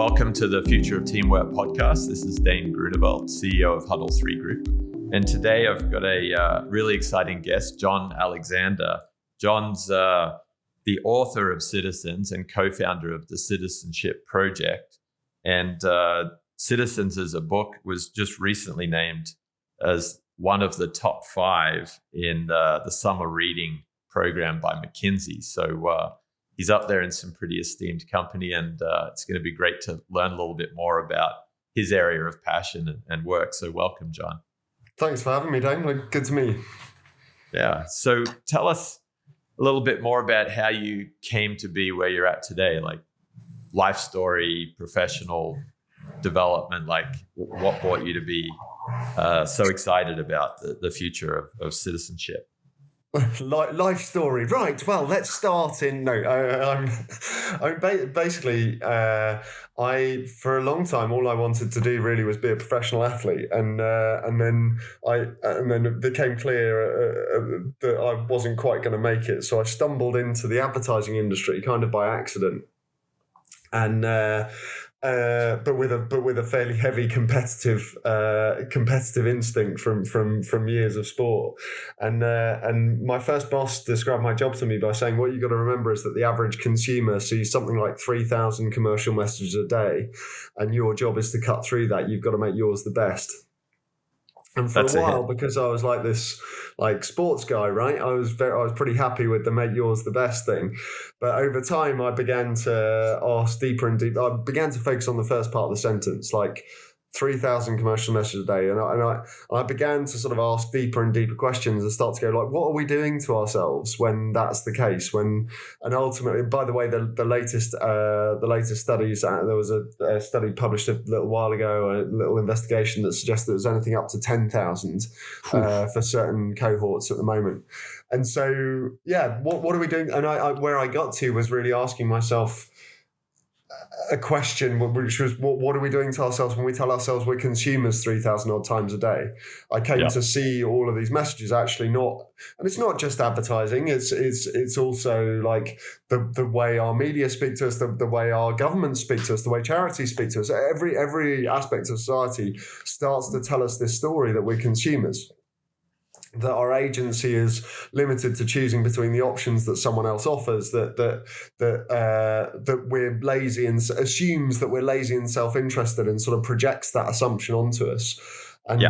Welcome to the Future of Teamwork podcast. This is Dane Groeneveld, CEO of Huddle 3 Group. And today I've got a really exciting guest, Jon Alexander. Jon's the author of Citizens and co-founder of the Citizenship Project. And Citizens as a book was just recently named as one of the top 5 in the summer reading program by McKinsey. So he's up there in some pretty esteemed company, and it's going to be great to learn a little bit more about his area of passion and work. So welcome, Jon. Thanks for having me, Dane. Good to meet you. Yeah. So tell us a little bit more about how you came to be where you're at today, like life story, professional development, like what brought you to be so excited about the future of citizenship? Life story, right? Well, let's start in. Basically, I for a long time all I wanted to do really was be a professional athlete, and then it became clear that I wasn't quite going to make it. So I stumbled into the advertising industry kind of by accident, and. But with a fairly heavy competitive instinct from years of sport, and my first boss described my job to me by saying, what you got to remember is that the average consumer sees something like 3,000 commercial messages a day, and your job is to cut through that. You've got to make yours the best. And for a while, because I was like this sports guy, right? I was pretty happy with the make yours the best thing. But over time, I began to ask deeper and deeper. I began to focus on the first part of the sentence, like 3,000 commerciul messages a day. And I began to sort of ask deeper and deeper questions and start to go like, what are we doing to ourselves when that's the case? And ultimately, by the way, the latest studies, there was a study published a little while ago, a little investigation that suggested there's anything up to 10,000 for certain cohorts at the moment. And so, yeah, what are we doing? And where I got to was really asking myself a question, which was, what are we doing to ourselves when we tell ourselves we're consumers 3,000 odd times a day? I came to see all of these messages actually and it's not just advertising. It's also like the way our media speak to us, the way our governments speak to us, the way charities speak to us. Every aspect of society starts to tell us this story that we're consumers, that our agency is limited to choosing between the options that someone else offers, that we're lazy and assumes that we're lazy and self-interested and sort of projects that assumption onto us. And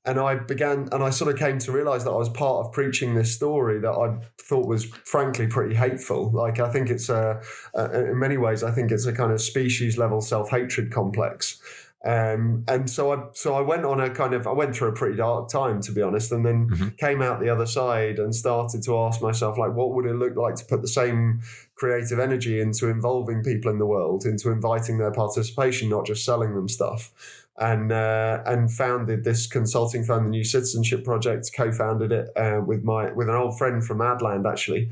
I sort of came to realize that I was part of preaching this story that I thought was frankly pretty hateful. Like, I think it's in many ways, I think it's a kind of species level self-hatred complex. And so I went on I went through a pretty dark time, to be honest, and then came out the other side and started to ask myself, like, what would it look like to put the same creative energy into involving people in the world, into inviting their participation, not just selling them stuff. And founded this consulting firm, the New Citizenship Project, co-founded it with an old friend from Adland, actually.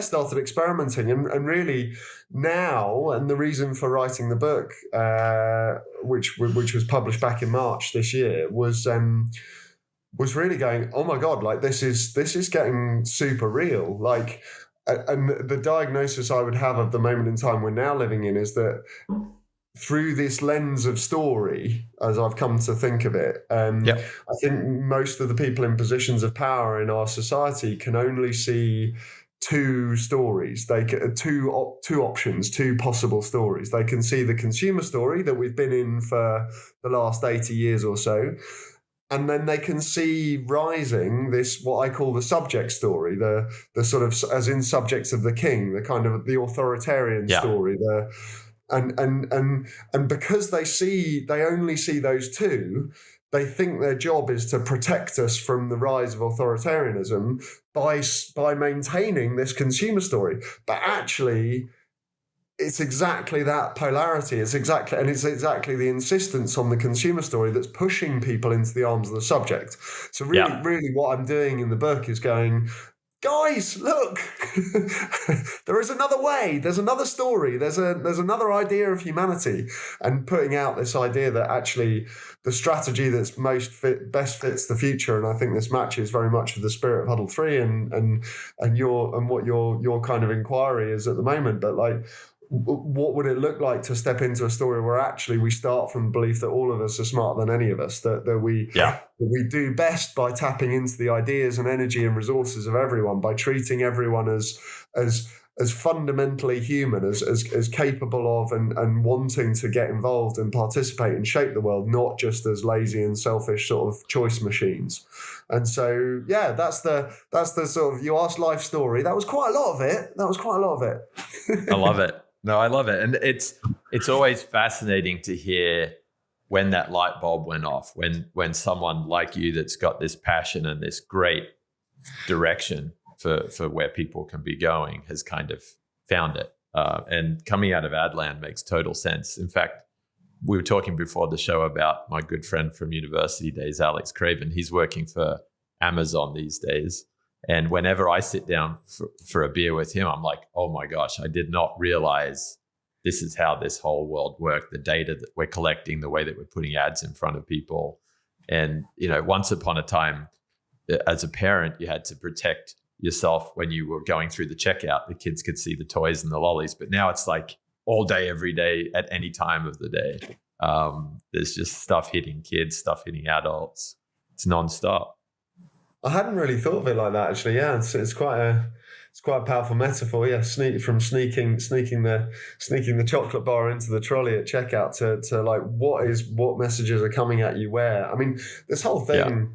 Started experimenting and really now, and the reason for writing the book, which was published back in March this year, was really going, oh my God, like this is getting super real. Like, and the diagnosis I would have of the moment in time we're now living in is that through this lens of story, as I've come to think of it, I think most of the people in positions of power in our society can only see two stories. They get two options, two possible stories. They can see the consumer story that we've been in for the last 80 years or so. And then they can see rising this, what I call the subject story, the sort of, as in subjects of the king, the kind of the authoritarian story, and because they only see those two, they think their job is to protect us from the rise of authoritarianism by maintaining this consumer story. But actually, it's exactly that polarity. It's exactly the insistence on the consumer story that's pushing people into the arms of the subject. So really what I'm doing in the book is going, guys, look, there is another way. There's another story. There's another idea of humanity, and putting out this idea that actually the strategy that's best fits the future. And I think this matches very much with the spirit of Huddle 3 and what your kind of inquiry is at the moment. But like, what would it look like to step into a story where actually we start from the belief that all of us are smarter than any of us, that we do best by tapping into the ideas and energy and resources of everyone, by treating everyone as fundamentally human, as capable of and wanting to get involved and participate and shape the world, not just as lazy and selfish sort of choice machines. And so, yeah, that's the sort of, you asked life story. That was quite a lot of it. I love it. No, I love it. And it's always fascinating to hear when that light bulb went off, when someone like you that's got this passion and this great direction for where people can be going has kind of found it. And coming out of Adland makes total sense. In fact, we were talking before the show about my good friend from university days, Alex Craven. He's working for Amazon these days. And whenever I sit down for a beer with him, I'm like, oh my gosh, I did not realize this is how this whole world worked, the data that we're collecting, the way that we're putting ads in front of people. And, once upon a time, as a parent, you had to protect yourself when you were going through the checkout. The kids could see the toys and the lollies, but now it's like all day, every day, at any time of the day. There's just stuff hitting kids, stuff hitting adults. It's nonstop. I hadn't really thought of it like that, actually. Yeah, it's quite a powerful metaphor. Yeah, sneaking the chocolate bar into the trolley at checkout to like what messages are coming at you where. I mean, this whole thing. Yeah.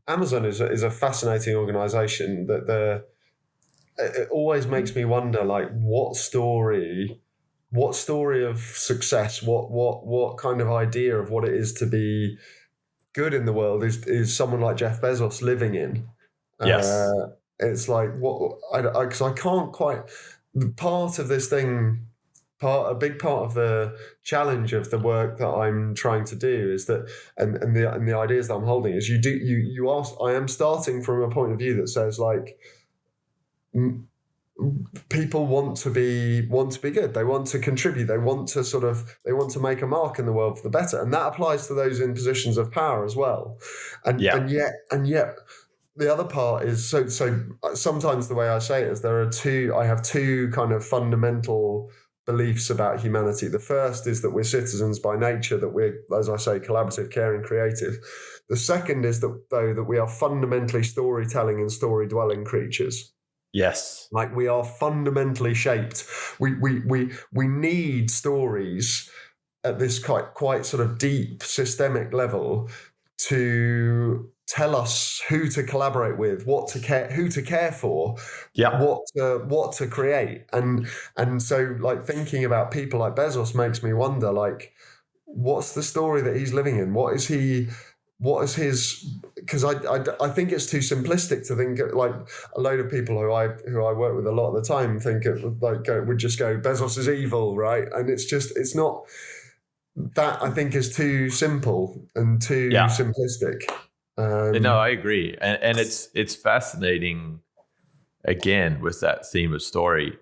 Amazon is a fascinating organization that it always makes me wonder, like, what story of success, what kind of idea of what it is to be good in the world is someone like Jeff Bezos living in. Yes. It's like, because I can't quite, part of this thing, a big part of the challenge of the work that I'm trying to do is that, and the ideas that I'm holding is you ask, I am starting from a point of view that says, like, people want to be good. They want to contribute. They want to make a mark in the world for the better. And that applies to those in positions of power as well. And yet the other part is, so sometimes the way I say it is I have two kind of fundamental beliefs about humanity. The first is that we're citizens by nature, that we're, as I say, collaborative, caring, creative. The second is that we are fundamentally storytelling and story-dwelling creatures. Yes. Like, we are fundamentally shaped. We need stories at this quite sort of deep systemic level to tell us who to collaborate with, who to care for, what to create. And so, like, thinking about people like Bezos makes me wonder, like, what's the story that he's living in? What is his, because I think it's too simplistic to think, like, a load of people who I work with a lot of the time think it would just go, Bezos is evil, right? And it's not, that I think is too simple and too simplistic. No, I agree. And it's fascinating, again, with that theme of story.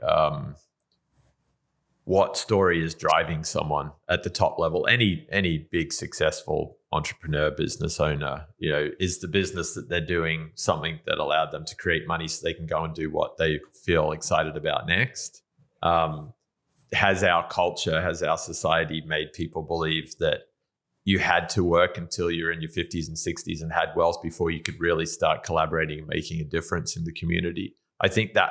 What story is driving someone at the top level? Any big successful entrepreneur, business owner, is the business that they're doing something that allowed them to create money so they can go and do what they feel excited about next? Has our culture, has our society made people believe that you had to work until you're in your 50s and 60s and had wealth before you could really start collaborating and making a difference in the community? I think that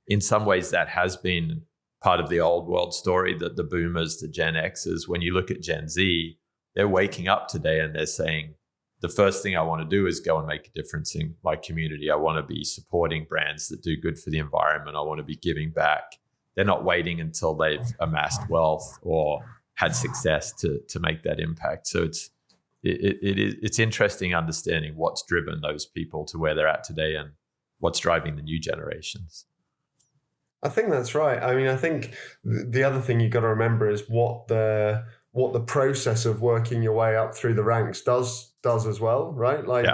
in some ways that has been part of the old world story, that the boomers, the Gen Xers, when you look at Gen Z, they're waking up today and they're saying, the first thing I want to do is go and make a difference in my community. I want to be supporting brands that do good for the environment. I want to be giving back. They're not waiting until they've amassed wealth or had success to make that impact. So it's interesting understanding what's driven those people to where they're at today and what's driving the new generations. I think that's right. I mean, I think the other thing you've got to remember is what the process of working your way up through the ranks does as well, right? Like,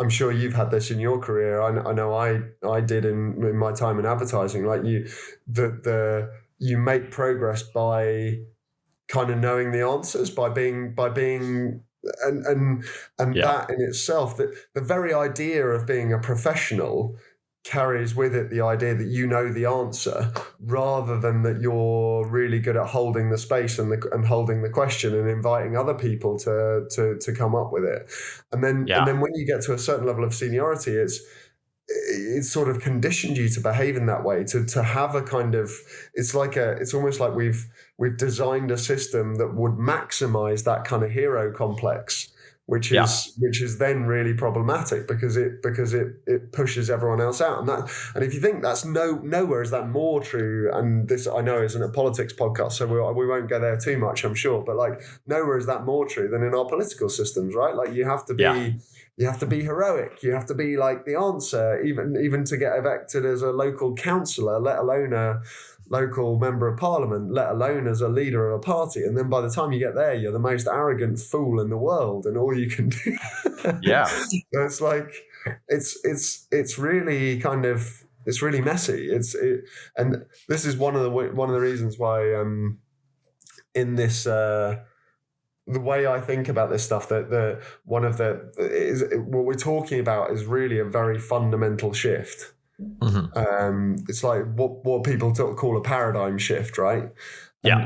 I'm sure you've had this in your career. I know I did in my time in advertising. Like, you make progress by kind of knowing the answers, by being and that in itself, that the very idea of being a professional carries with it the idea that you know the answer, rather than that you're really good at holding the space and holding the question and inviting other people to come up with it. And then when you get to a certain level of seniority, it's sort of conditioned you to behave in that way, to have a kind of, it's almost like we've designed a system that would maximize that kind of hero complex, which is then really problematic because it pushes everyone else out. And if you think that's nowhere is that more true, and this I know isn't a politics podcast, so we won't go there too much, I'm sure, but like nowhere is that more true than in our political systems, right? Like you have to be you have to be heroic, you have to be like the answer, even to get elected as a local councillor, let alone a local member of parliament, let alone as a leader of a party. And then by the time you get there, you're the most arrogant fool in the world, and all you can do. It's like it's really kind of, it's really messy. And this is one of the reasons why in this the way I think about this stuff, that what we're talking about is really a very fundamental shift. Mm-hmm. It's like what people call a paradigm shift, right? And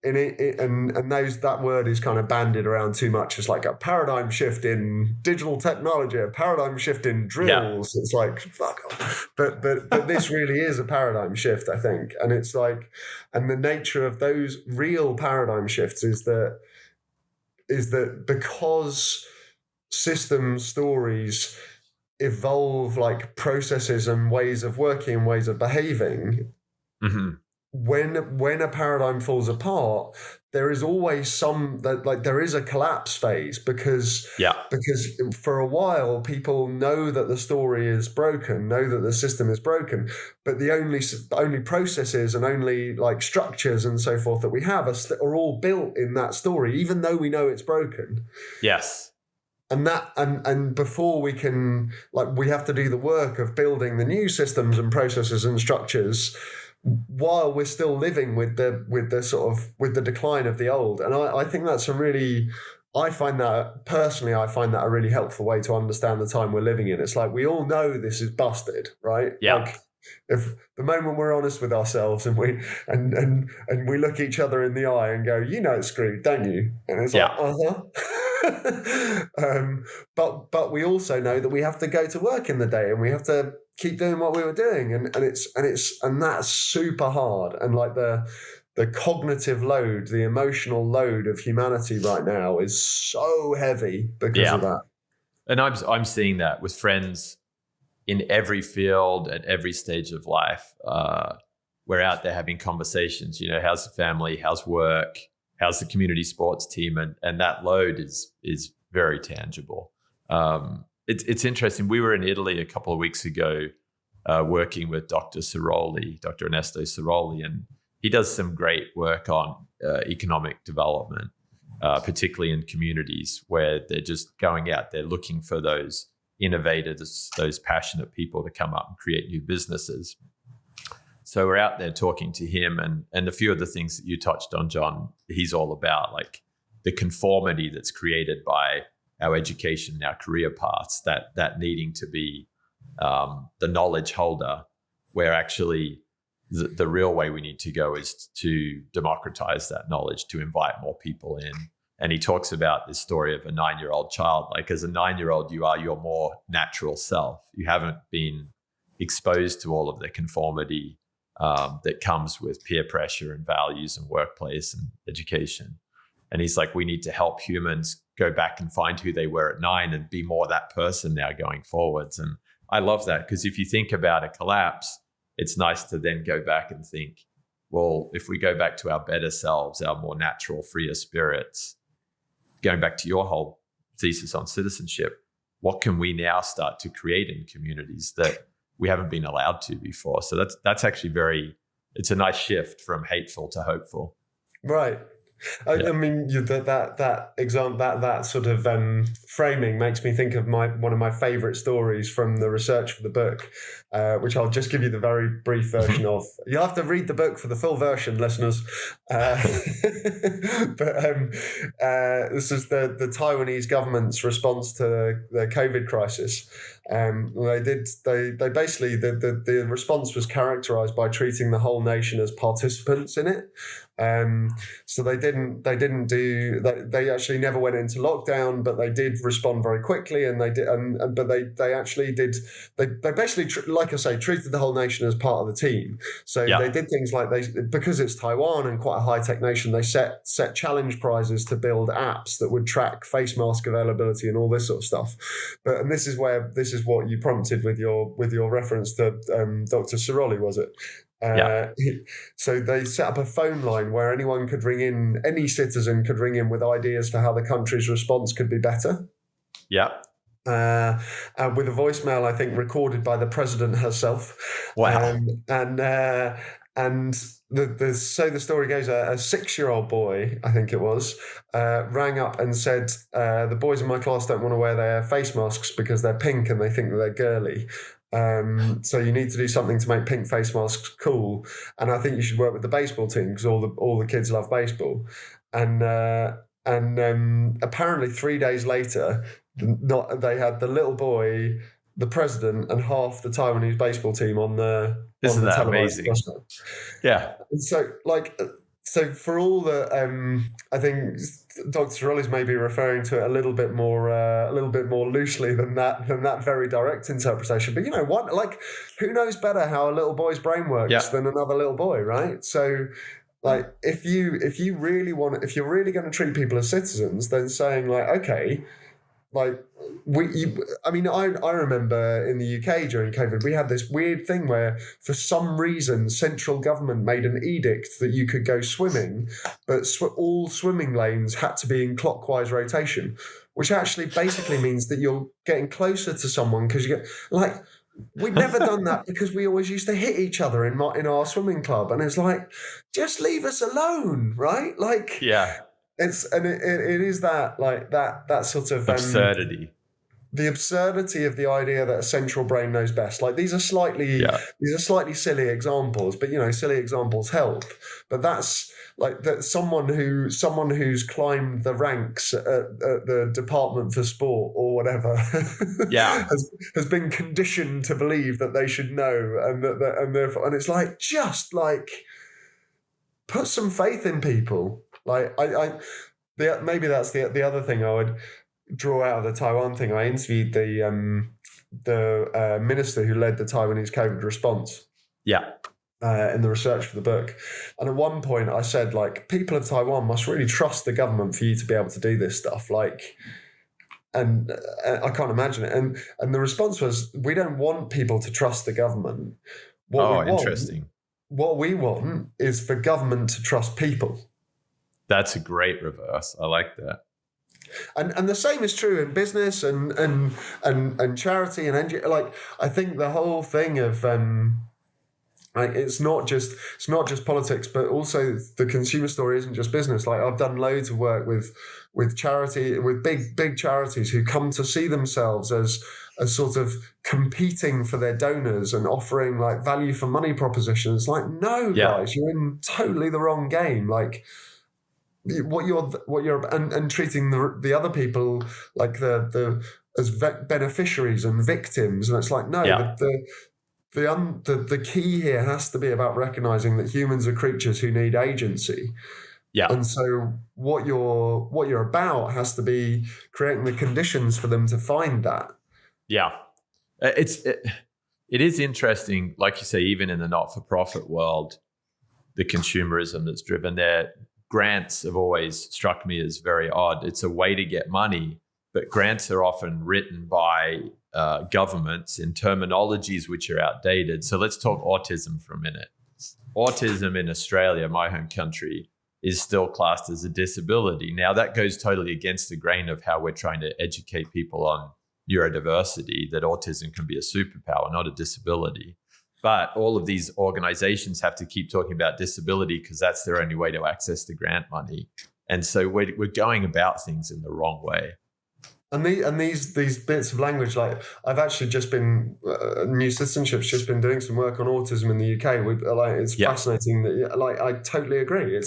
that word is kind of bandied around too much. It's like a paradigm shift in digital technology, a paradigm shift in drills. It's like fuck off. But this really is a paradigm shift, I think. And it's like, and the nature of those real paradigm shifts is that because system stories evolve like processes and ways of working and ways of behaving, mm-hmm. when a paradigm falls apart, there is always there is a collapse phase because for a while people know that the story is broken, know that the system is broken, but the only processes and only like structures and so forth that we have are all built in that story, even though we know it's broken. Yes. And before we can, like, we have to do the work of building the new systems and processes and structures while we're still living with the decline of the old. And I think that's I find that a really helpful way to understand the time we're living in. It's like, we all know this is busted, right? Yeah. Like, if the moment we're honest with ourselves and we look each other in the eye and go, you know it's screwed, don't you? And it's like, but we also know that we have to go to work in the day and we have to keep doing what we were doing, and that's super hard. And like the cognitive load, the emotional load of humanity right now is so heavy because of that. And I'm seeing that with friends in every field at every stage of life. We're out there having conversations, you know, how's the family, how's work, how's the community sports team? And that load is very tangible. It's interesting. We were in Italy a couple of weeks ago working with Dr. Ernesto Ciroli, and he does some great work on economic development, particularly in communities where they're just going out there looking for those innovators, those passionate people to come up and create new businesses. So we're out there talking to him, and a few of the things that you touched on, Jon, he's all about, like the conformity that's created by our education and our career paths, that needing to be the knowledge holder, where actually the real way we need to go is to democratize that knowledge, to invite more people in. And he talks about this story of a 9-year-old child. Like, as a 9-year-old, you are your more natural self. You haven't been exposed to all of the conformity that comes with peer pressure and values and workplace and education. And he's like, we need to help humans go back and find who they were at 9 and be more that person now going forwards. And I love that, because if you think about a collapse, it's nice to then go back and think, well, if we go back to our better selves, our more natural, freer spirits, going back to your whole thesis on citizenship, what can we now start to create in communities that we haven't been allowed to before? So that's actually it's a nice shift from hateful to hopeful. Right. I mean, that example, that sort of framing makes me think of one of my favourite stories from the research for the book, which I'll just give you the very brief version of. You'll have to read the book for the full version, listeners. But this is the Taiwanese government's response to the COVID crisis. They basically the response was characterised by treating the whole nation as participants in it. So they actually never went into lockdown, but they did respond very quickly, and they basically, like I say, treated the whole nation as part of the team. So they did things like because it's Taiwan and quite a high tech nation, they set challenge prizes to build apps that would track face mask availability and all this sort of stuff. And this is what you prompted with your reference to Dr. Ciroli, was it? So they set up a phone line where any citizen could ring in with ideas for how the country's response could be better. Yeah. With a voicemail, I think, recorded by the president herself. Wow. And the story goes, a 6-year-old boy, I think it was, rang up and said, the boys in my class don't want to wear their face masks because they're pink and they think that they're girly. So you need to do something to make pink face masks cool, and I think you should work with the baseball team because all the kids love baseball. And apparently 3 days later, they had the little boy, the president, and half the Taiwanese baseball team on the. Isn't that amazing? Yeah. And so for all the, I think Dr. Ciroli's maybe referring to it a little bit more loosely than that very direct interpretation. But you know what? Like, who knows better how a little boy's brain works than another little boy, right? So, like, if you're really going to treat people as citizens, then saying like, okay, like I remember in the UK during COVID, we had this weird thing where for some reason central government made an edict that you could go swimming, but all swimming lanes had to be in clockwise rotation, which actually basically means that you're getting closer to someone because you get like. We'd never done that because we always used to hit each other in our swimming club, and it's like, just leave us alone, right? Like, yeah. It is that like that sort of absurdity. The absurdity of the idea that a central brain knows best. Like these are slightly silly examples, but you know, silly examples help. But that's like that someone who's climbed the ranks at the Department for Sport or whatever, has been conditioned to believe that they should know, and therefore it's like just like put some faith in people. Like maybe that's the other thing I would draw out of the Taiwan thing. I interviewed the minister who led the Taiwanese COVID response. Yeah. In the research for the book, and at one point I said, like, people of Taiwan must really trust the government for you to be able to do this stuff. Like, and I can't imagine it. And the response was, we don't want people to trust the government. Interesting. What we want is for government to trust people. That's a great reverse. I like that. And the same is true in business and charity and NGO. Like, I think the whole thing of like it's not just politics, but also the consumer story isn't just business. Like, I've done loads of work with charity, with big charities who come to see themselves as sort of competing for their donors and offering like value for money propositions. Like, no, guys, you're in totally the wrong game. Like, what you're and treating the other people like as beneficiaries and victims, and it's like, no, the key here has to be about recognizing that humans are creatures who need agency. Yeah. And so what you're about has to be creating the conditions for them to find that. Yeah. It is interesting, like you say, even in the not-for-profit world, the consumerism that's driven there. Grants have always struck me as very odd. It's a way to get money, but grants are often written by governments in terminologies which are outdated. So let's talk autism for a minute. Autism in Australia, my home country, is still classed as a disability. Now, that goes totally against the grain of how we're trying to educate people on neurodiversity, that autism can be a superpower, not a disability. But all of these organizations have to keep talking about disability because that's their only way to access the grant money. And so we're going about things in the wrong way. And these bits of language, like I've actually just been New Citizenship's just been doing some work on autism in the UK. With it's fascinating that I totally agree.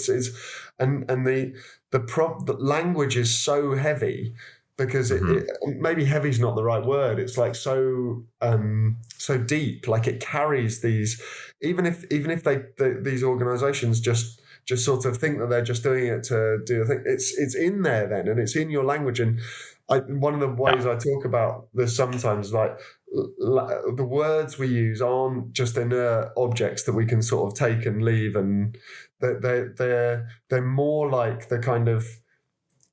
The language is so heavy because it maybe heavy is not the right word. It's like so deep. Like it carries these, even if these organisations just sort of think that they're just doing it to do a thing. It's in there then, and it's in your language. And one of the ways I talk about this sometimes, like the words we use aren't just inert objects that we can sort of take and leave, and they're more like the kind of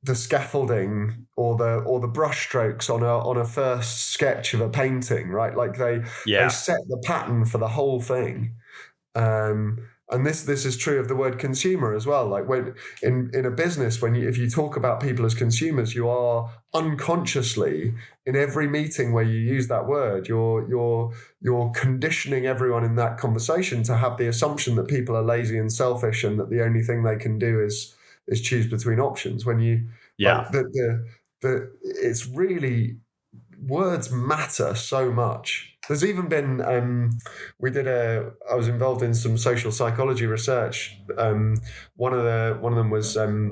the scaffolding or the brush strokes on a first sketch of a painting, right? Like they set the pattern for the whole thing. And this is true of the word consumer as well. Like when in a business, if you talk about people as consumers, you are unconsciously in every meeting where you use that word, you're conditioning everyone in that conversation to have the assumption that people are lazy and selfish and that the only thing they can do is choose between options. When you it's really, words matter so much. There's even been I was involved in some social psychology research. One of them was a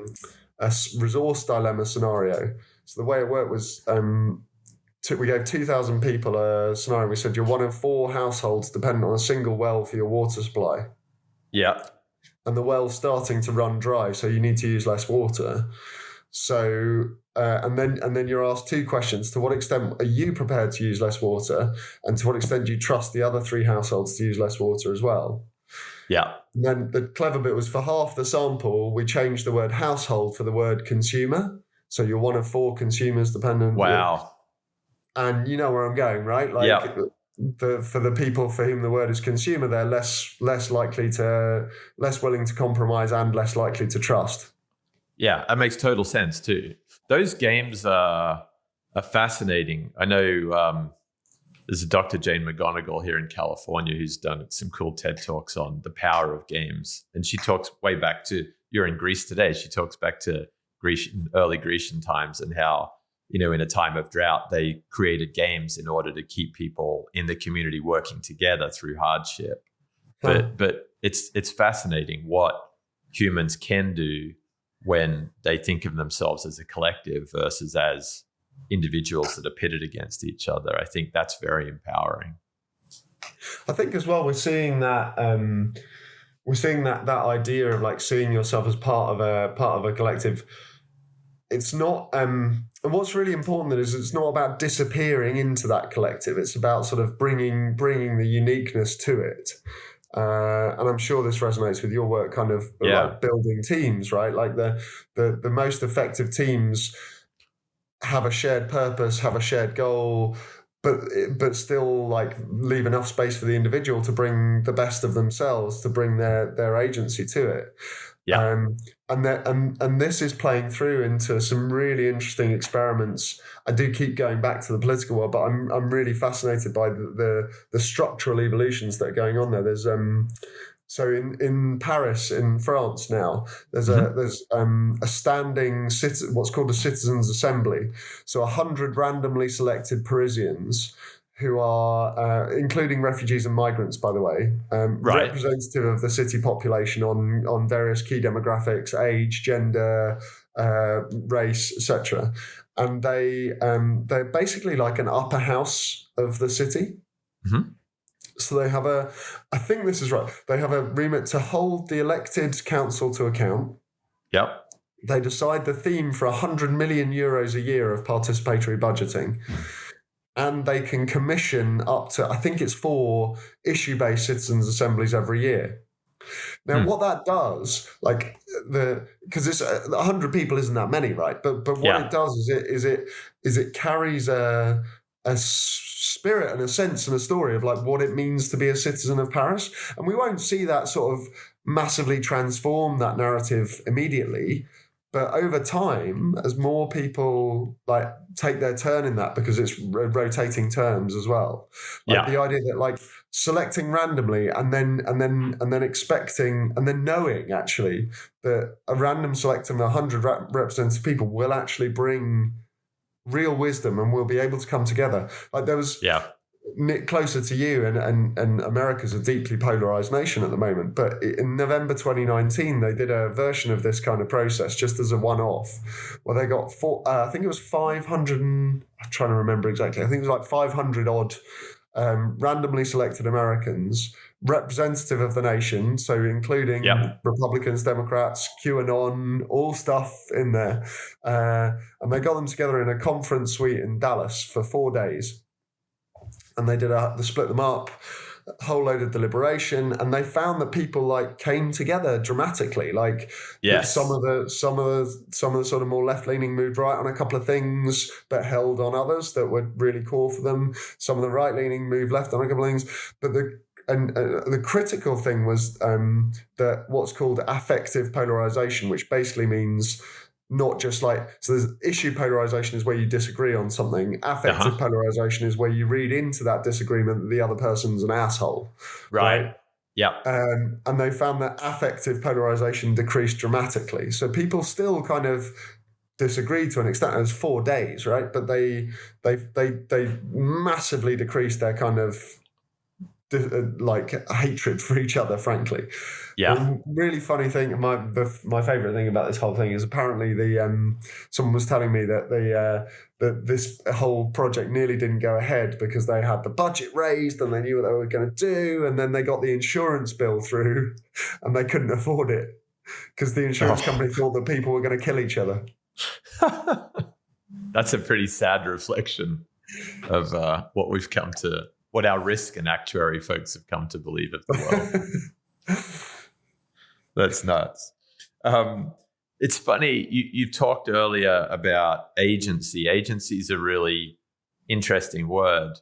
resource dilemma scenario. So the way it worked was we gave 2,000 people a scenario. We said you're one of 4 households dependent on a single well for your water supply. Yeah. And the well's starting to run dry, so you need to use less water. So and then you're asked 2 questions: to what extent are you prepared to use less water, and to what extent do you trust the other 3 households to use less water as well? Yeah. And then the clever bit was, for half the sample, we changed the word household for the word consumer. So you're one of 4 consumers dependent. Wow. And you know where I'm going, right? Like for the people for whom the word is consumer, they're less willing to compromise and less likely to trust. Yeah, that makes total sense too. Those games are fascinating. I know there's a Dr. Jane McGonigal here in California who's done some cool TED Talks on the power of games. And she talks way back to, you're in Greece today, she talks back to early Grecian times and how, in a time of drought, they created games in order to keep people in the community working together through hardship. But it's fascinating what humans can do when they think of themselves as a collective versus as individuals that are pitted against each other. I think that's very empowering. I think as well we're seeing that idea of like seeing yourself as part of a collective. It's not and what's really important is it's not about disappearing into that collective. It's about sort of bringing the uniqueness to it. And I'm sure this resonates with your work, kind of like building teams, right? Like the most effective teams have a shared purpose, have a shared goal, but still like leave enough space for the individual to bring the best of themselves, to bring their agency to it. Yeah. And this is playing through into some really interesting experiments. I do keep going back to the political world, but I'm really fascinated by the structural evolutions that are going on there. There's so in Paris, in France now, there's a standing what's called a citizens' assembly. So 100 randomly selected Parisians who are, including refugees and migrants, by the way, representative of the city population on various key demographics, age, gender, race, etc. And they're basically like an upper house of the city. Mm-hmm. So they have I think this is right, they have a remit to hold the elected council to account. Yep. They decide the theme for 100 million euros a year of participatory budgeting. And they can commission up to, I think it's 4 issue-based citizens' assemblies every year. Now, what that does, like because it's 100 people isn't that many, right? But what it does is it carries a spirit and a sense and a story of like what it means to be a citizen of Paris. And we won't see that sort of massively transform that narrative immediately. But over time, as more people like take their turn in that, because it's rotating terms as well, like the idea that like selecting randomly and then expecting and then knowing actually that a random select of 100 representative people will actually bring real wisdom and will be able to come together. Like there was closer to you, and America's a deeply polarized nation at the moment. But in November 2019, they did a version of this kind of process just as a one-off, where they got I think it was 500. I'm trying to remember exactly. I think it was like 500 odd randomly selected Americans, representative of the nation, so including Republicans, Democrats, QAnon, all stuff in there, and they got them together in a conference suite in Dallas for 4 days. And they split them up, a whole load of deliberation, and they found that people like came together dramatically. Like some of the sort of more left leaning moved right on a couple of things, but held on others that were really core for them. Some of the right leaning moved left on a couple of things, but the critical thing was that what's called affective polarization, which basically means not just like, so there's issue polarization is where you disagree on something. Affective polarization is where you read into that disagreement that the other person's an asshole. Right? Yeah. And they found that affective polarization decreased dramatically. So people still kind of disagree to an extent. It was 4 days, right? But they massively decreased their kind of like hatred for each other, frankly. The really funny thing, my favorite thing about this whole thing is apparently someone was telling me that that this whole project nearly didn't go ahead because they had the budget raised and they knew what they were going to do, and then they got the insurance bill through and they couldn't afford it because the insurance company thought that people were going to kill each other. That's a pretty sad reflection of what our risk and actuary folks have come to believe of the world. That's nuts. It's funny, you talked earlier about agency. Agency is a really interesting word.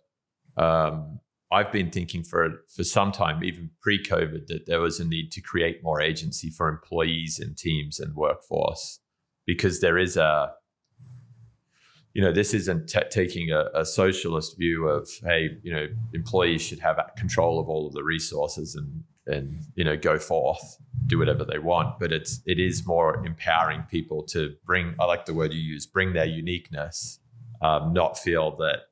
I've been thinking for some time, even pre-COVID, that there was a need to create more agency for employees and teams and workforce, because there is this isn't taking a socialist view of, hey, employees should have control of all of the resources and go forth, do whatever they want. But it is more empowering people to bring, I like the word you use, bring their uniqueness, not feel that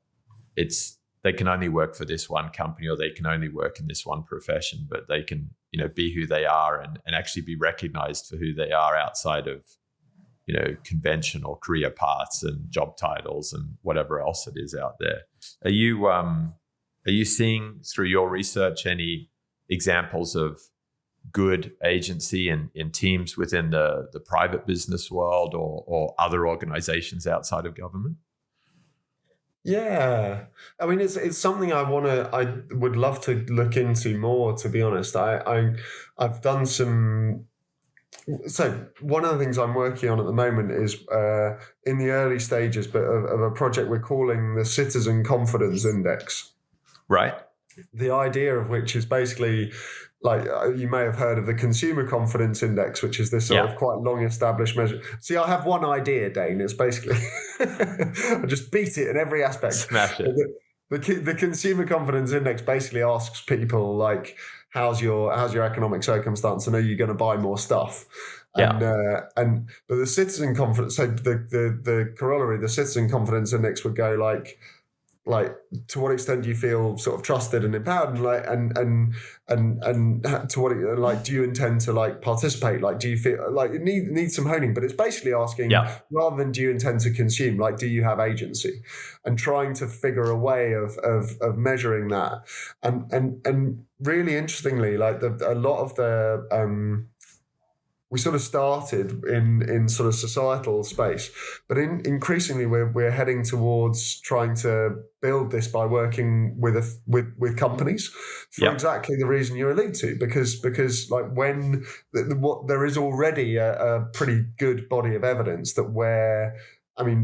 they can only work for this one company or they can only work in this one profession, but they can, be who they are and actually be recognized for who they are outside of conventional career paths and job titles and whatever else it is out there. Are you seeing through your research any examples of good agency in teams within the private business world or other organizations outside of government? Yeah, I mean it's something I would love to look into more, to be honest. I've done some. So one of the things I'm working on at the moment is in the early stages, but of a project we're calling the Citizen Confidence Index. Right. The idea of which is basically, like, you may have heard of the Consumer Confidence Index, which is this sort of quite long established measure. See, I have one idea, Dane. It's basically I just beat it in every aspect. Smash it. The Consumer Confidence Index basically asks people like, how's your economic circumstance, and are you going to buy more stuff? But the Citizen Confidence, so the corollary, the Citizen Confidence Index would go like to what extent do you feel sort of trusted and empowered, and and to what, like, do you intend to like participate, like do you feel like it needs some honing, but it's basically asking rather than do you intend to consume, like do you have agency, and trying to figure a way of measuring that, and really interestingly, like a lot of the we sort of started in sort of societal space, but increasingly we're heading towards trying to build this by working with companies for exactly the reason you allude to, because like when there is already a pretty good body of evidence that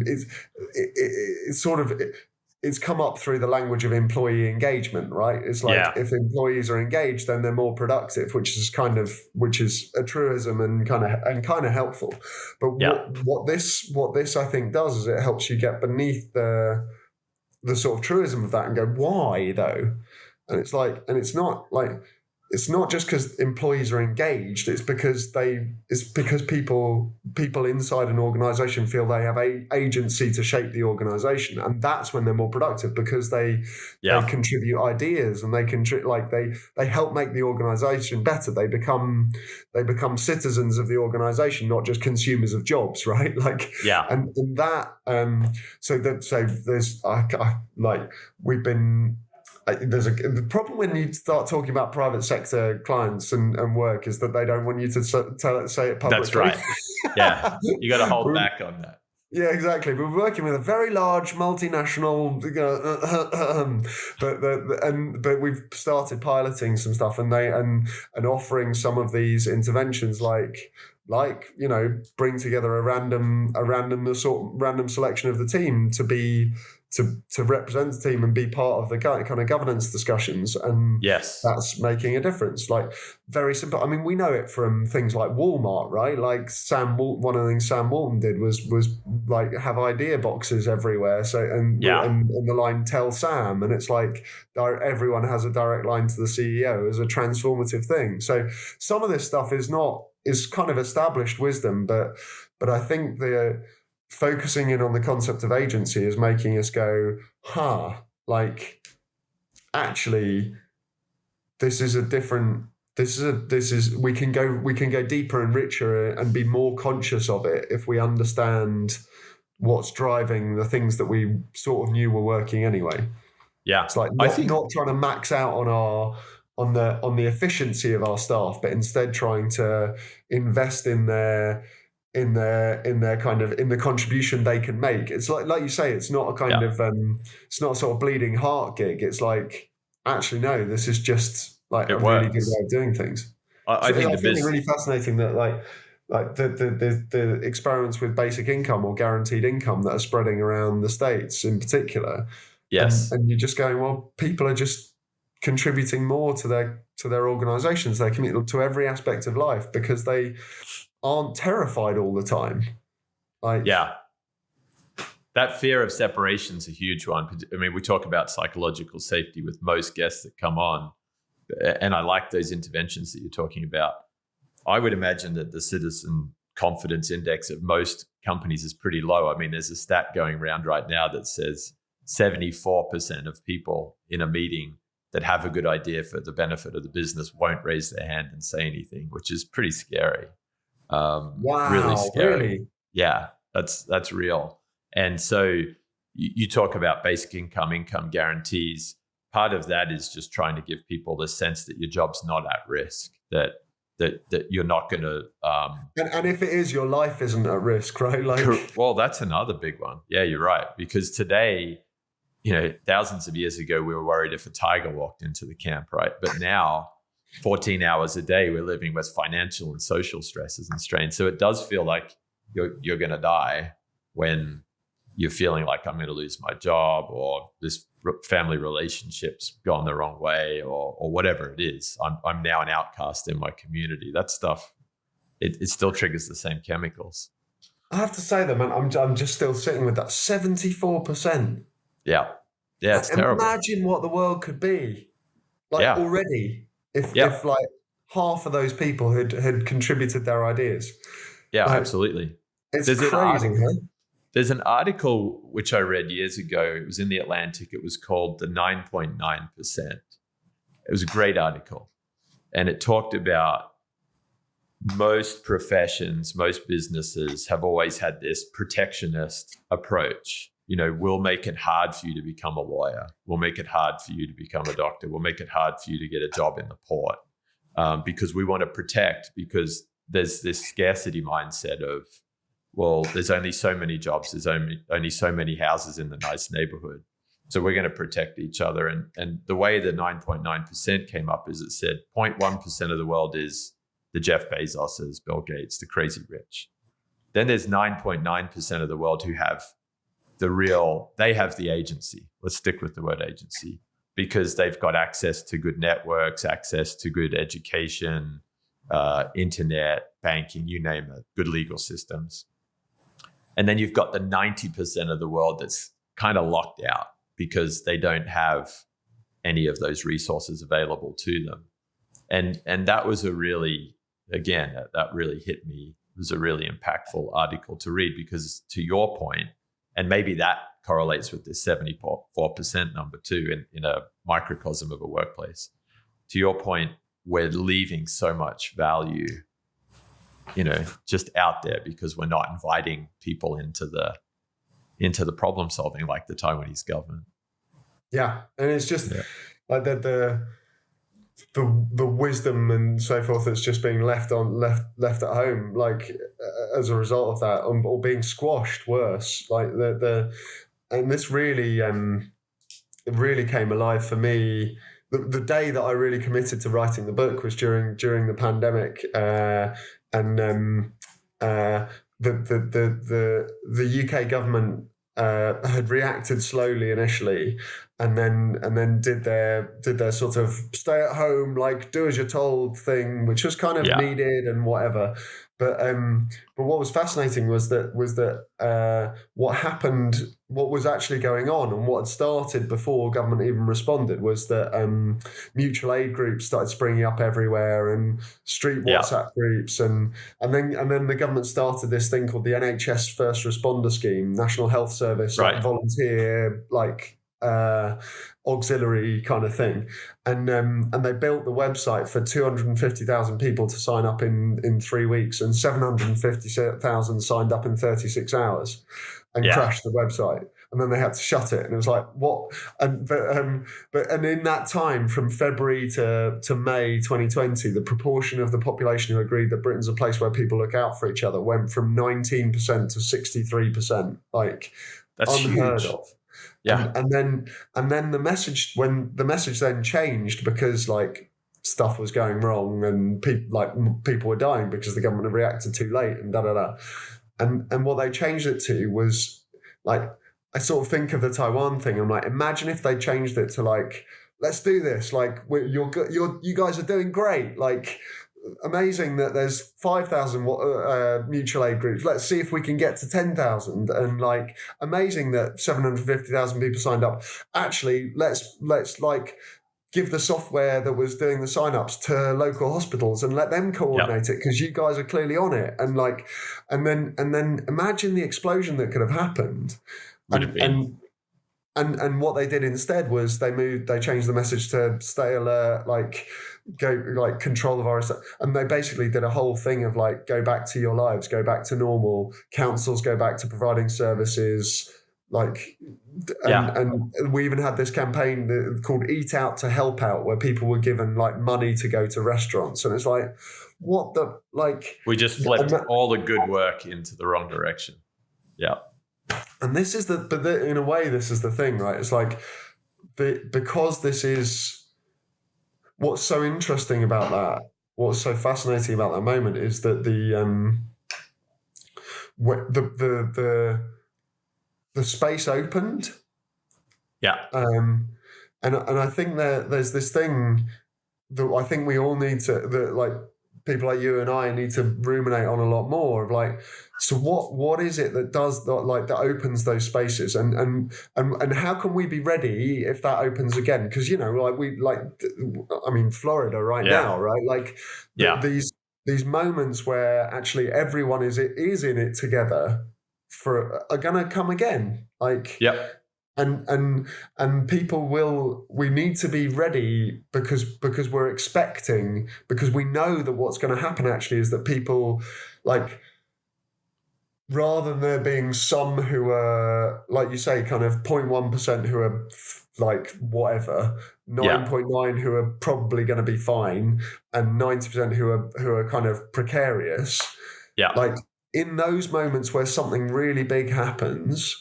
it's sort of. it's come up through the language of employee engagement, right? It's like if employees are engaged, then they're more productive, which is a truism and kind of helpful. But what this I think does is it helps you get beneath the sort of truism of that and go, why though? And it's not just because employees are engaged. It's because people inside an organization feel they have agency to shape the organization, and that's when they're more productive because they contribute ideas and they help make the organization better. They become citizens of the organization, not just consumers of jobs, right? There's the problem when you start talking about private sector clients and work is that they don't want you to say it publicly. That's right. Yeah, you got to hold back on that. Yeah, exactly. We're working with a very large multinational, but we've started piloting some stuff and offering some of these interventions like bring together a random selection of the team to represent the team and be part of the kind of governance discussions, and that's making a difference. Like, very simple. I mean, we know it from things like Walmart, right? Like one of the things Sam Walton did was like have idea boxes everywhere. So and the line "Tell Sam," and it's like everyone has a direct line to the CEO as a transformative thing. So some of this stuff is kind of established wisdom, but I think the focusing in on the concept of agency is making us go, actually, we can go deeper and richer and be more conscious of it if we understand what's driving the things that we sort of knew were working anyway. Yeah. It's like not trying to max out on the efficiency of our staff, but instead trying to invest in their kind of in the contribution they can make. It's like you say, it's not a kind of it's not a sort of bleeding heart gig. It's like, actually no, this is just like a really good way of doing things. I think it's really fascinating that like the experiments with basic income or guaranteed income that are spreading around the States in particular. Yes. And you're just going, well, people are just contributing more to their organizations, their community, to every aspect of life because they aren't terrified all the time. That fear of separation is a huge one. I mean, we talk about psychological safety with most guests that come on, and I like those interventions that you're talking about. I would imagine that the citizen confidence index of most companies is pretty low. I mean, there's a stat going around right now that says 74% of people in a meeting that have a good idea for the benefit of the business won't raise their hand and say anything, which is pretty scary. Wow, really scary. Really? Yeah, that's real. And so you talk about basic income guarantees. Part of that is just trying to give people the sense that your job's not at risk, that you're not going to. And if it is, your life isn't at risk, right? Well, that's another big one. Yeah, you're right. Because today, thousands of years ago, we were worried if a tiger walked into the camp, right? But now, 14 hours a day, we're living with financial and social stresses and strains. So it does feel like you're going to die when you're feeling like I'm going to lose my job, or this family relationship's gone the wrong way, or whatever it is. I'm now an outcast in my community. That stuff, it still triggers the same chemicals. I have to say though, man, I'm just still sitting with that 74%. Yeah, it's terrible. Imagine what the world could be already. If like half of those people had contributed their ideas. Yeah, absolutely. It's crazy, man. There's an article which I read years ago. It was in the Atlantic. It was called The 9.9%. It was a great article. And it talked about most professions, most businesses have always had this protectionist approach. We'll make it hard for you to become a lawyer. We'll make it hard for you to become a doctor. We'll make it hard for you to get a job in the port because we want to protect, because there's this scarcity mindset of, well, there's only so many jobs. There's only so many houses in the nice neighborhood. So we're going to protect each other. And the way the 9.9% came up is it said 0.1% of the world is the Jeff Bezoses, Bill Gates, the crazy rich. Then there's 9.9% of the world who have they have the agency. Let's stick with the word agency, because they've got access to good networks, access to good education, internet, banking, you name it, good legal systems. And then you've got the 90% of the world that's kind of locked out because they don't have any of those resources available to them. And that was that really hit me. It was a really impactful article to read, because to your point, and maybe that correlates with this 74% number too, in a microcosm of a workplace. To your point, we're leaving so much value, just out there because we're not inviting people into the problem solving like the Taiwanese government. Yeah, and it's just like the wisdom and so forth that's just being left at home, like as a result of that, or being squashed worse. Like and this really it really came alive for me. The day that I really committed to writing the book was during the pandemic, and the UK government had reacted slowly initially, and then did their sort of stay at home, like do as you're told thing, which was kind of needed and whatever. But what was fascinating was that what happened, what was actually going on, and what had started before government even responded was that mutual aid groups started springing up everywhere, and street WhatsApp groups, and then the government started this thing called the NHS First Responder Scheme, National Health Service, like volunteer, like auxiliary kind of thing, and they built the website for 250,000 people to sign up in 3 weeks, and 750,000 signed up in 36 hours, and crashed the website, and then they had to shut it, and it was like, what? And in that time, from February to May 2020, the proportion of the population who agreed that Britain's a place where people look out for each other went from 19% to 63%, like that's unheard huge. of. Yeah, and then the message then changed, because like stuff was going wrong, and people were dying because the government had reacted too late, and and what they changed it to was like, I sort of think of the Taiwan thing. I'm like, imagine if they changed it to like, let's do this. Like, you guys are doing great. Like, amazing that there's 5,000 mutual aid groups. Let's see if we can get to 10,000. And like, amazing that 750,000 people signed up. Actually, let's like give the software that was doing the signups to local hospitals and let them coordinate it, because you guys are clearly on it. And like, and then imagine the explosion that could have happened. And what they did instead was they changed the message to stay alert, like go, like control the virus, and they basically did a whole thing of like, go back to your lives, go back to normal, councils go back to providing services, like, and we even had this campaign called Eat Out to Help Out, where people were given like money to go to restaurants, and it's like, what the, like, we just flipped all the good work into the wrong direction. And this is in a way, this is the thing, right? It's like, because this is what's so interesting about that, what's so fascinating about that moment is that the space opened. And I think there's this thing that I think we all need to, that like people like you and I need to ruminate on a lot more of like, so what is it that does that, like, that opens those spaces, and how can we be ready if that opens again? Because, you know, like I mean, Florida right now, right? Like these moments where actually everyone is in it together are gonna come again. Like and people we need to be ready, because we're expecting, because we know that what's going to happen actually is that people, like, rather than there being some who are, like you say, kind of 0.1% who are like whatever, 9.9 who are probably going to be fine, and 90% who are kind of precarious. Like, in those moments where something really big happens,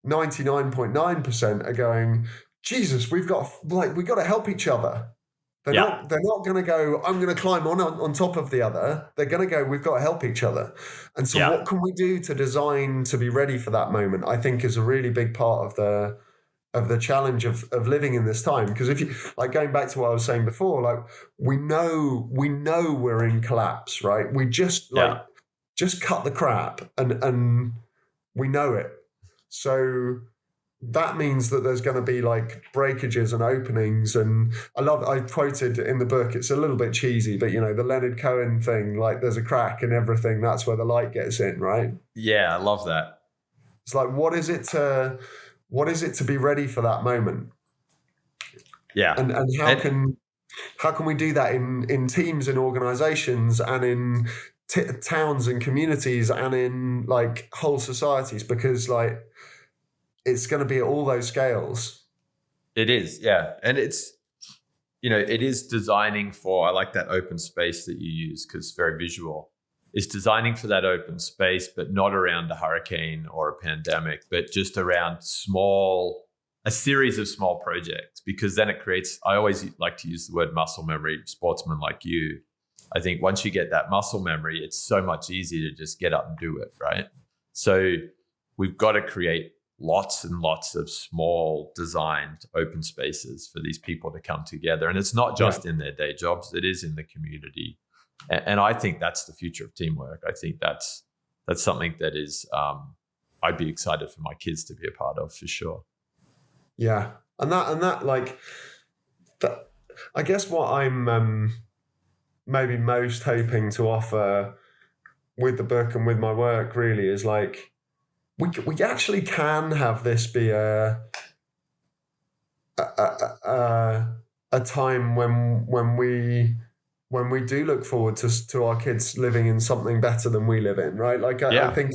99.9% are going, Jesus, we've got to help each other. Yeah. They're not going to go, I'm going to climb on top of the other. They're going to go, we've got to help each other. And so Yeah. what can we do to design to be ready for that moment, I think is a really big part of the challenge of living in this time. Because if you, like, going back to what I was saying before, like, we know we're in collapse, right? We just cut the crap and we know it. So that means that there's going to be like breakages and openings. And I quoted in the book, it's a little bit cheesy, but the Leonard Cohen thing, like, there's a crack in everything, that's where the light gets in, right? Yeah, I love that. It's like, what is it to be ready for that moment? Yeah. And how can we do that in teams and organizations and in towns and communities and in like whole societies? Because like, it's going to be at all those scales. It is, yeah. And it's, it is designing for, I like that open space that you use because it's very visual. It's designing for that open space, but not around a hurricane or a pandemic, but just around a series of small projects, because then it creates, I always like to use the word muscle memory, sportsmen like you. I think once you get that muscle memory, it's so much easier to just get up and do it, right? So we've got to create lots and lots of small designed open spaces for these people to come together. And it's not just in their day jobs, it is in the community. And I think that's the future of teamwork. I think that's something that is, I'd be excited for my kids to be a part of for sure. Yeah. And that like, that, I guess what I'm maybe most hoping to offer with the book and with my work really is like, we actually can have this be a time when we do look forward to our kids living in something better than we live in, right? Like I think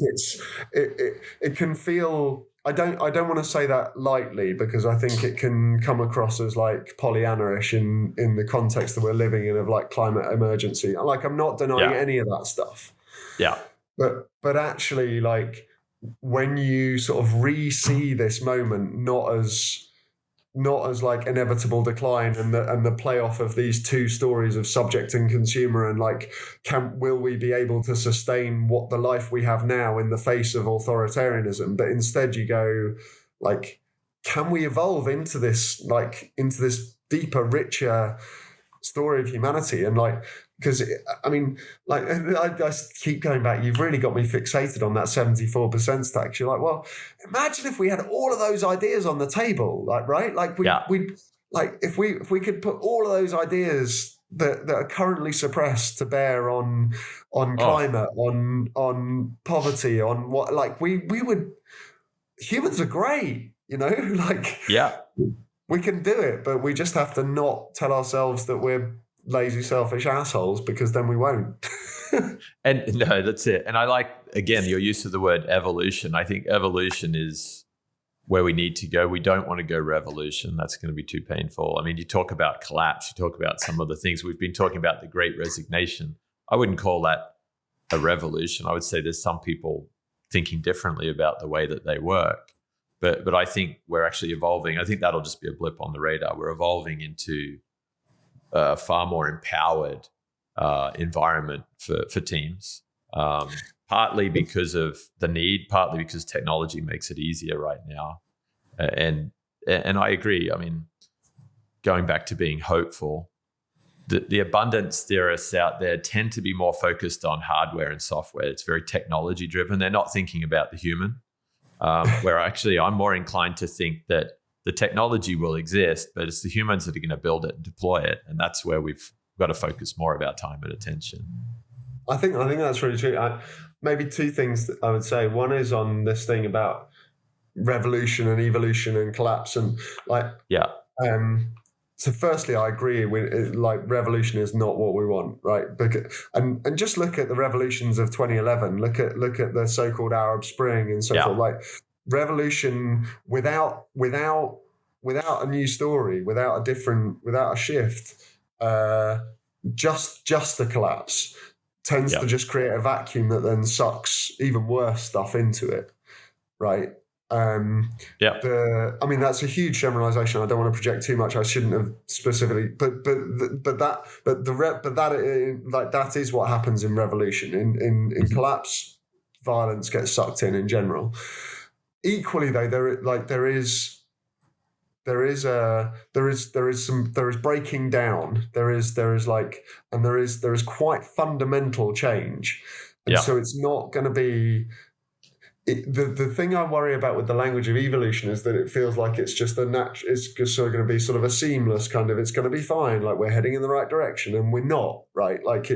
it can feel, I don't want to say that lightly, because I think it can come across as like Pollyanna-ish in the context that we're living in of like climate emergency. Like, I'm not denying any of that stuff. Yeah. But actually, like, when you sort of re-see this moment not as like inevitable decline and the playoff of these two stories of subject and consumer, and like, will we be able to sustain what the life we have now in the face of authoritarianism? But instead you go like, can we evolve into this deeper, richer story of humanity? And like, because I mean, like, I keep going back, you've really got me fixated on that 74% stack. You're like, well, imagine if we had all of those ideas on the table, like, right? Like we'd like, if we could put all of those ideas that are currently suppressed to bear on climate, on poverty, on what, like, we would, humans are great, like, we can do it, but we just have to not tell ourselves that we're lazy, selfish assholes, because then we won't. And no, that's it. And I like, again, your use of the word evolution. I think evolution is where we need to go. We don't want to go revolution. That's going to be too painful. I mean, you talk about collapse, you talk about some of the things we've been talking about, the Great Resignation. I wouldn't call that a revolution. I would say there's some people thinking differently about the way that they work. But I think we're actually evolving. I think that'll just be a blip on the radar. We're evolving into a far more empowered environment for teams, partly because of the need, partly because technology makes it easier right now. And I agree. I mean, going back to being hopeful, the abundance theorists out there tend to be more focused on hardware and software. It's very technology driven. They're not thinking about the human, where actually I'm more inclined to think that the technology will exist, but it's the humans that are going to build it and deploy it. And that's where we've got to focus more of our time and attention. I think that's really true. Maybe two things that I would say. One is on this thing about revolution and evolution and collapse, and like, so firstly, I agree with, like, revolution is not what we want, right? And just look at the revolutions of 2011. Look at the so-called Arab Spring and so forth. Like, revolution without a new story, without a shift, just a collapse tends to just create a vacuum that then sucks even worse stuff into it, right? Yeah. I mean, that's a huge generalization. I don't want to project too much. I shouldn't have specifically, that is what happens in revolution. In collapse, violence gets sucked in general. Equally, though, there is breaking down. There is quite fundamental change, and so it's not going to be. The thing I worry about with the language of evolution is that it feels like it's just it's just sort of going to be sort of a seamless kind of, it's going to be fine, like we're heading in the right direction, and we're not, right? Like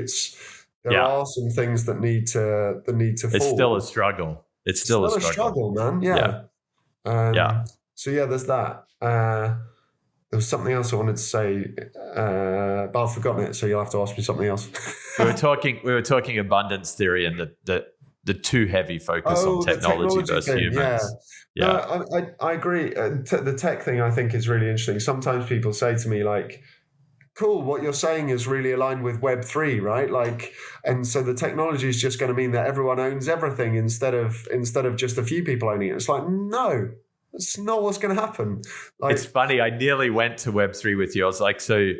there are some things that need to fall. It's still a struggle. It's still a struggle, man. Yeah. So yeah, there's that. There was something else I wanted to say, but I've forgotten it. So you'll have to ask me something else. we were talking abundance theory and the too heavy focus on technology versus humans. Yeah. No, I agree. The tech thing I think is really interesting. Sometimes people say to me like, cool, what you're saying is really aligned with Web3, right? Like, and so the technology is just going to mean that everyone owns everything instead of just a few people owning it. It's like, no, that's not what's going to happen. Like, it's funny. I nearly went to Web3 with you. I was like, so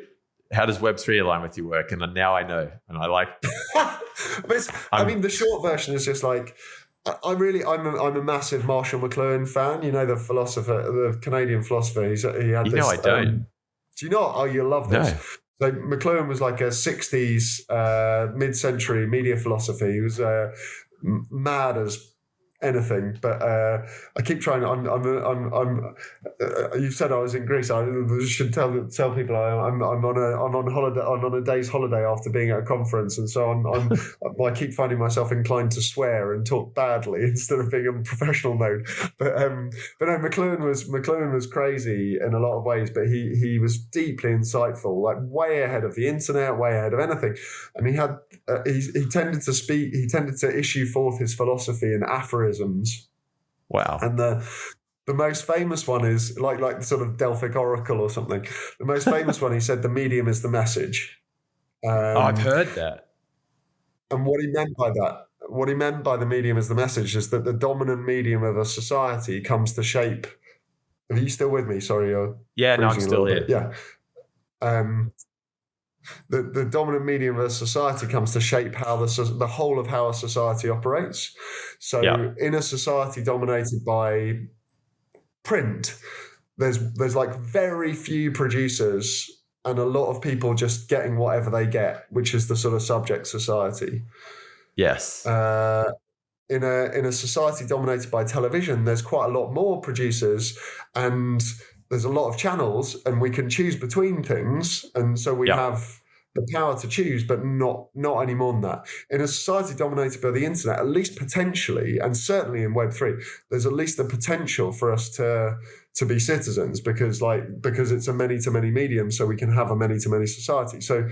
how does Web3 align with your work? And then now I know, and I like. I mean, the short version is just like, I'm a massive Marshall McLuhan fan. You know, the philosopher, the Canadian philosopher. He had this. I don't. Do you not? Oh, you'll love this. No. So McLuhan was like a 60s mid-century media philosopher. He was mad as anything, but I keep trying. You said I was in Greece. I should tell people I'm on holiday. I'm on a day's holiday after being at a conference, and so I keep finding myself inclined to swear and talk badly instead of being in professional mode. But no, McLuhan was crazy in a lot of ways, but he was deeply insightful, like way ahead of the internet, way ahead of anything, and he had he tended to issue forth his philosophy in aphorisms. Wow. And the most famous one is like the sort of Delphic oracle or something. The most famous one, he said, the medium is the message. I've heard that. And what he meant by the medium is the message is that the dominant medium of a society comes to shape. Are you still with me? Sorry. Yeah, no, I'm still here. Yeah. The dominant medium of a society comes to shape how the whole of how a society operates. So in a society dominated by print, there's like very few producers and a lot of people just getting whatever they get, which is the sort of subject society. Yes. In a society dominated by television, there's quite a lot more producers and there's a lot of channels and we can choose between things. And so we have the power to choose, but not any more than that. In a society dominated by the internet, at least potentially, and certainly in Web3, there's at least the potential for us to be citizens because it's a many-to-many medium, so we can have a many-to-many society. So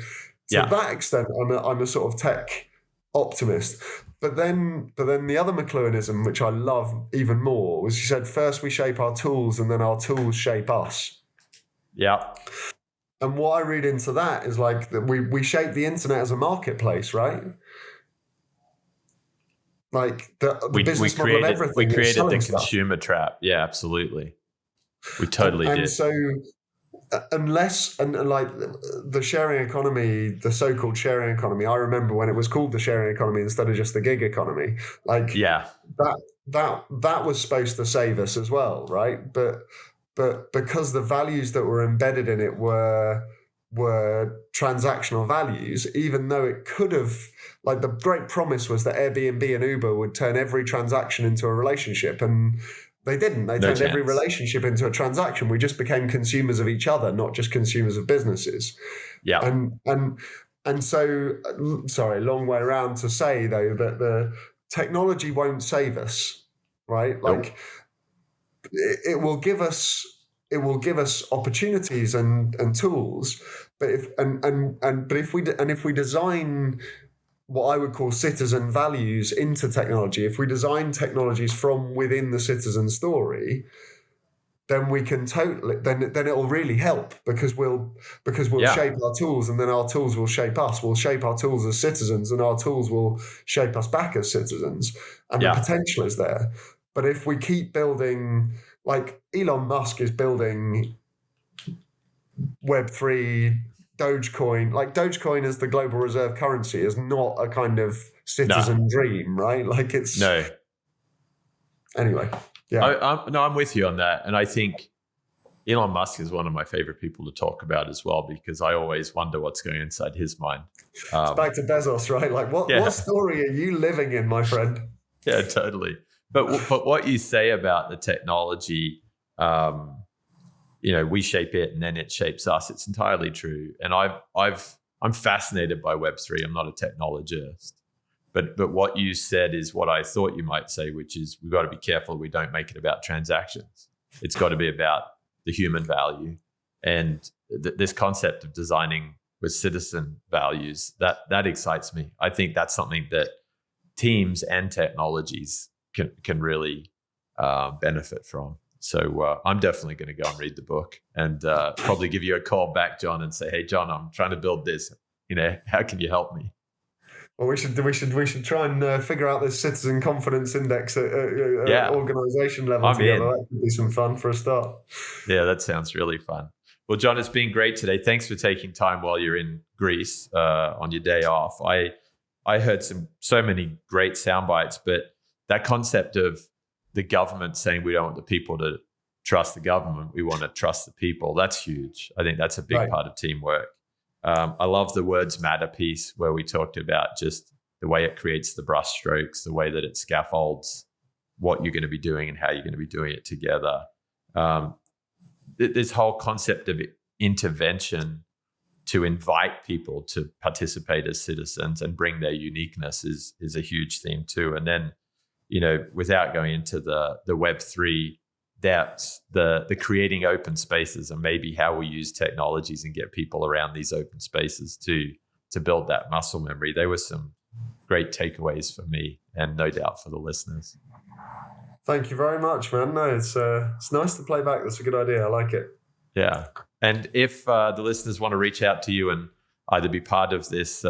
to that extent, I'm a sort of tech optimist. But then the other McLuhanism, which I love even more, was he said, first we shape our tools and then our tools shape us. Yeah. And what I read into that is like that we shape the internet as a marketplace, right? Like the business model of everything. We created the consumer trap. Yeah, absolutely. We totally did. And so unless like the sharing economy, the so-called sharing economy, I remember when it was called the sharing economy instead of just the gig economy. Like that was supposed to save us as well, right? But because the values that were embedded in it were transactional values, even though it could have, like the great promise was that Airbnb and Uber would turn every transaction into a relationship, and they didn't. They turned every relationship into a transaction. We just became consumers of each other, not just consumers of businesses. Yeah. And so, sorry, long way around to say though that the technology won't save us, right? Like it will give us opportunities and tools, but if we design what I would call citizen values into technology, if we design technologies from within the citizen story, then we can then it will really help because we'll shape our tools, and then our tools will shape us. We'll shape our tools as citizens, and our tools will shape us back as citizens. And the potential is there. But if we keep building, like Elon Musk is building Web3, Dogecoin, like Dogecoin as the global reserve currency is not a kind of citizen dream, right? Like it's... No. Anyway, yeah. I'm with you on that. And I think Elon Musk is one of my favorite people to talk about as well, because I always wonder what's going inside his mind. It's back to Bezos, right? Like what story are you living in, my friend? Yeah, totally. But what you say about the technology, we shape it and then it shapes us. It's entirely true. And I'm fascinated by Web3. I'm not a technologist, but what you said is what I thought you might say, which is we've got to be careful we don't make it about transactions. It's got to be about the human value, and this concept of designing with citizen values that excites me. I think that's something that teams and technologies can really benefit from. So I'm definitely going to go and read the book and probably give you a call back, Jon, and say, "Hey, Jon, I'm trying to build this. How can you help me?" Well, we should try and figure out this citizen confidence index at organisation level together. That could be some fun for a start. Yeah, that sounds really fun. Well, Jon, it's been great today. Thanks for taking time while you're in Greece on your day off. I heard so many great sound bites, but that concept of the government saying we don't want the people to trust the government, we want to trust the people, that's huge. I think that's a big part of teamwork. I love the words matter piece where we talked about just the way it creates the brush strokes, the way that it scaffolds what you're going to be doing and how you're going to be doing it together. This whole concept of intervention to invite people to participate as citizens and bring their uniqueness is a huge theme too. And then, without going into the Web3 depths, the creating open spaces and maybe how we use technologies and get people around these open spaces to build that muscle memory. There were some great takeaways for me and no doubt for the listeners. Thank you very much, man. No, it's nice to play back. That's a good idea. I like it. Yeah. And if the listeners want to reach out to you and either be part of this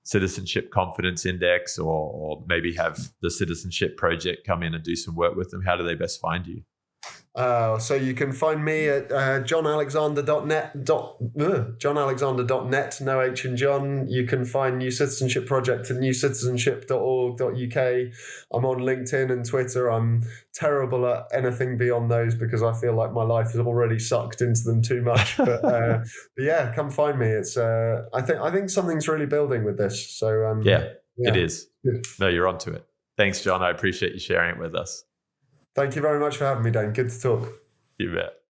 Citizenship Confidence Index or maybe have the Citizenship Project come in and do some work with them, how do they best find you? So you can find me at jonalexander.net, jonalexander.net, no H in Jon. You can find New Citizenship Project at newcitizenship.org.uk. I'm on LinkedIn and Twitter. I'm terrible at anything beyond those because I feel like my life is already sucked into them too much. But yeah, come find me. It's I think something's really building with this. So yeah, it is. No, you're onto it. Thanks, Jon. I appreciate you sharing it with us. Thank you very much for having me, Dane. Good to talk. You bet.